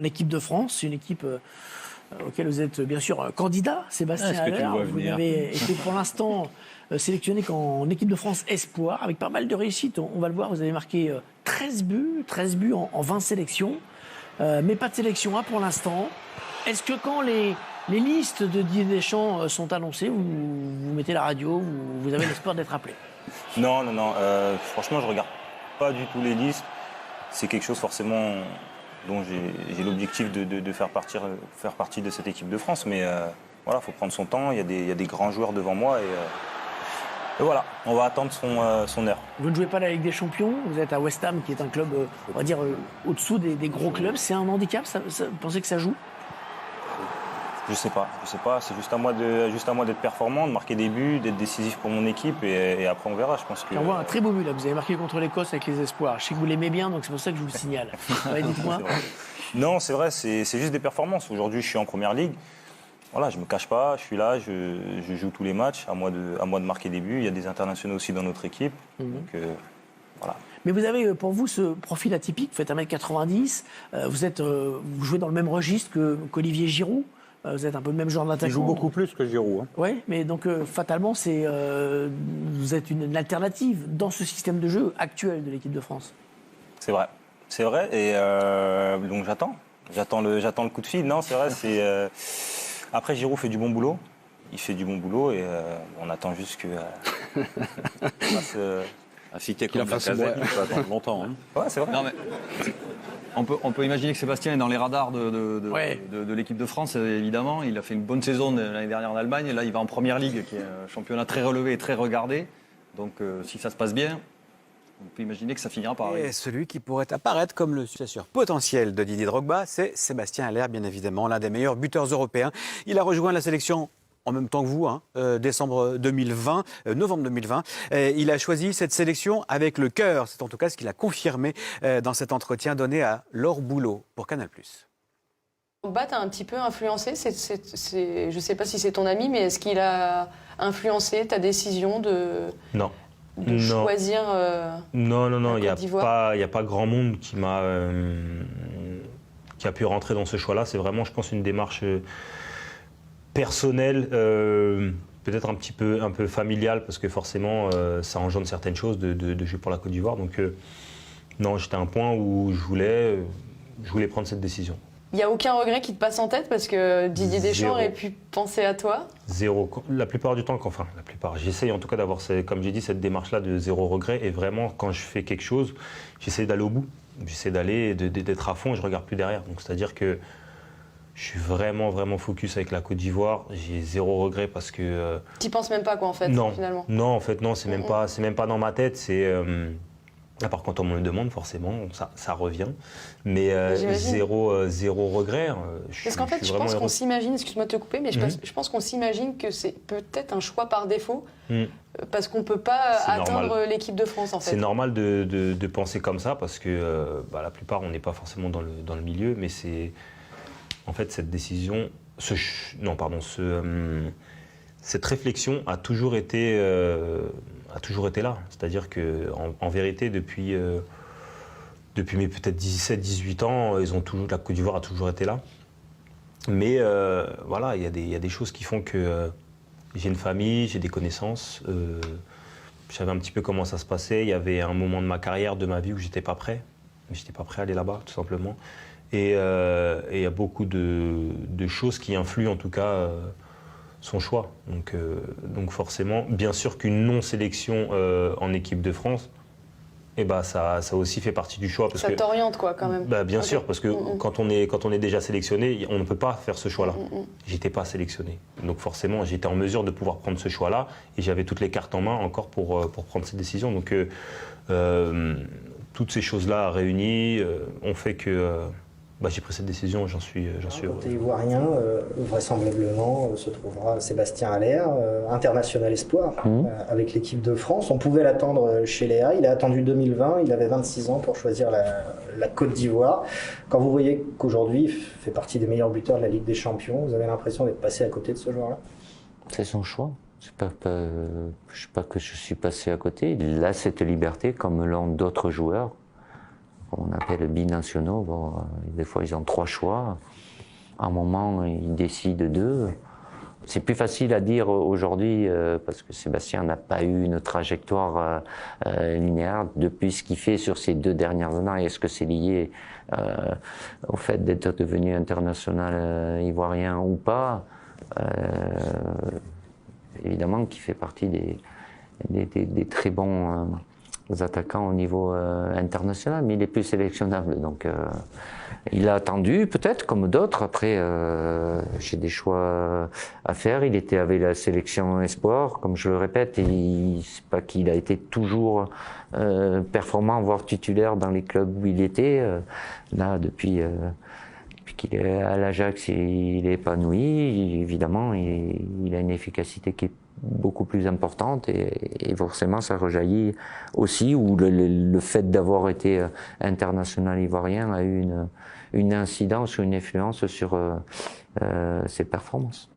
L'équipe de France, une équipe auquel vous êtes bien sûr candidat, Sébastien Haller. Vous n'avez été pour l'instant sélectionné qu'en équipe de France Espoir, avec pas mal de réussite. On va le voir, vous avez marqué 13 buts en 20 sélections, mais pas de sélection A pour l'instant. Est-ce que quand les listes de Didier Deschamps sont annoncées, vous mettez la radio, vous avez l'espoir d'être appelé? Non. Franchement, je regarde pas du tout les listes. C'est quelque chose forcément dont j'ai l'objectif de faire partie de cette équipe de France. Mais voilà, il faut prendre son temps. Il y a des grands joueurs devant moi. Et voilà, on va attendre son heure. Vous ne jouez pas la Ligue des Champions. Vous êtes à West Ham, qui est un club, on va dire, au-dessous des gros clubs. C'est un handicap, vous pensez que ça joue? Je sais pas. C'est juste à moi d'être performant, de marquer des buts, d'être décisif pour mon équipe et après on verra. Je pense que. On voit un très beau but là. Vous avez marqué contre l'Écosse avec les Espoirs. Je sais que vous l'aimez bien, donc c'est pour ça que je vous le signale. Ouais, dites-moi. Non, c'est vrai. C'est juste des performances. Aujourd'hui, je suis en première ligue. Voilà, je me cache pas. Je suis là. Je joue tous les matchs. À moi de marquer des buts. Il y a des internationaux aussi dans notre équipe. Donc voilà. Mais vous avez pour vous ce profil atypique. Vous faites 1m90. Vous jouez dans le même registre qu'Olivier Giroud. Vous êtes un peu le même genre d'attaquant. Il joue beaucoup plus que Giroud. Hein. Oui, mais donc fatalement, vous êtes une alternative dans ce système de jeu actuel de l'équipe de France. C'est vrai. Et donc j'attends le coup de fil. Non, c'est vrai. Après, Giroud fait du bon boulot. Il fait du bon boulot et on attend juste que. Si t'es comme Lacazette, tu peux attendre longtemps. Hein. Ouais, c'est vrai. Non, mais on peut imaginer que Sébastien est dans les radars de l'équipe de France, évidemment. Il a fait une bonne saison l'année dernière en Allemagne. Et là, il va en Première Ligue, qui est un championnat très relevé et très regardé. Donc, si ça se passe bien, on peut imaginer que ça finira par arriver. Et celui qui pourrait apparaître comme le successeur potentiel de Didier Drogba, c'est Sébastien Haller, bien évidemment, l'un des meilleurs buteurs européens. Il a rejoint la sélection en même temps que vous, novembre 2020. Il a choisi cette sélection avec le cœur. C'est en tout cas ce qu'il a confirmé dans cet entretien donné à Laure Boulot pour Canal+. Drogba t'a un petit peu influencé, je ne sais pas si c'est ton ami, mais est-ce qu'il a influencé ta décision de choisir Non, il n'y a a pas grand monde qui a pu rentrer dans ce choix-là. C'est vraiment, je pense, une démarche personnelle, peut-être un peu familiale, parce que forcément, ça engendre certaines choses de jouer pour la Côte d'Ivoire. Donc, non, j'étais à un point où je voulais prendre cette décision. Il n'y a aucun regret qui te passe en tête parce que Didier Deschamps aurait pu penser à toi? Zéro. La plupart du temps, j'essaye en tout cas d'avoir, comme j'ai dit, cette démarche-là de zéro regret. Et vraiment, quand je fais quelque chose, j'essaie d'aller au bout. J'essaie d'être à fond et je ne regarde plus derrière. Donc, c'est-à-dire que je suis vraiment focus avec la Côte d'Ivoire. J'ai zéro regret parce que. T'y penses même pas quoi en fait, finalement. Non, en fait non, c'est même pas dans ma tête. C'est à part quand on me le demande, forcément, ça revient. Mais zéro regret. Parce qu'en fait, je pense qu'on s'imagine, excuse-moi de te couper, mais je pense qu'on s'imagine que c'est peut-être un choix par défaut, parce qu'on ne peut pas atteindre l'équipe de France, en fait. C'est normal de penser comme ça, parce que la plupart, on n'est pas forcément dans le milieu, mais c'est. En fait, cette décision, cette réflexion a toujours été là. C'est-à-dire qu'en vérité, depuis mes peut-être 17-18 ans, la Côte d'Ivoire a toujours été là. Mais voilà, il y a des choses qui font que j'ai une famille, j'ai des connaissances. Je savais un petit peu comment ça se passait. Il y avait un moment de ma carrière, de ma vie où j'étais pas prêt. J'étais pas prêt à aller là-bas, tout simplement. Et il y a beaucoup de choses qui influent en tout cas son choix. Donc forcément, bien sûr qu'une non-sélection en équipe de France, ça aussi fait partie du choix. Parce ça t'oriente quoi quand même. Bien sûr, parce que quand on est déjà sélectionné, on ne peut pas faire ce choix-là. J'étais pas sélectionné. Donc forcément, j'étais en mesure de pouvoir prendre ce choix-là et j'avais toutes les cartes en main encore pour prendre cette décision. Donc toutes ces choses-là réunies ont fait que j'ai pris cette décision, j'en suis heureux. Côté ivoirien, vraisemblablement, se trouvera Sébastien Haller, international espoir, avec l'équipe de France. On pouvait l'attendre chez Léa, il a attendu 2020, il avait 26 ans pour choisir la Côte d'Ivoire. Quand vous voyez qu'aujourd'hui, il fait partie des meilleurs buteurs de la Ligue des Champions, vous avez l'impression d'être passé à côté de ce joueur-là? C'est son choix. Je ne sais pas que je suis passé à côté. Il a cette liberté, comme l'ont d'autres joueurs. comme on appelle binationaux. Bon, des fois, ils ont 3 choix. À un moment, ils décident 2. C'est plus facile à dire aujourd'hui parce que Sébastien n'a pas eu une trajectoire linéaire depuis ce qu'il fait sur ces 2 dernières années. Est-ce que c'est lié au fait d'être devenu international ivoirien ou pas? Évidemment qu'il fait partie des très bons attaquants au niveau international, mais il est plus sélectionnable. Donc il a attendu peut-être comme d'autres. Après, j'ai des choix à faire. Il était avec la sélection espoir, comme je le répète, et c'est pas qu'il a été toujours performant, voire titulaire dans les clubs où il était. Là, depuis qu'il est à l'Ajax, il est épanoui. Évidemment, il a une efficacité qui est beaucoup plus importante et forcément ça rejaillit aussi où le fait d'avoir été international ivoirien a eu une incidence ou une influence sur ses performances.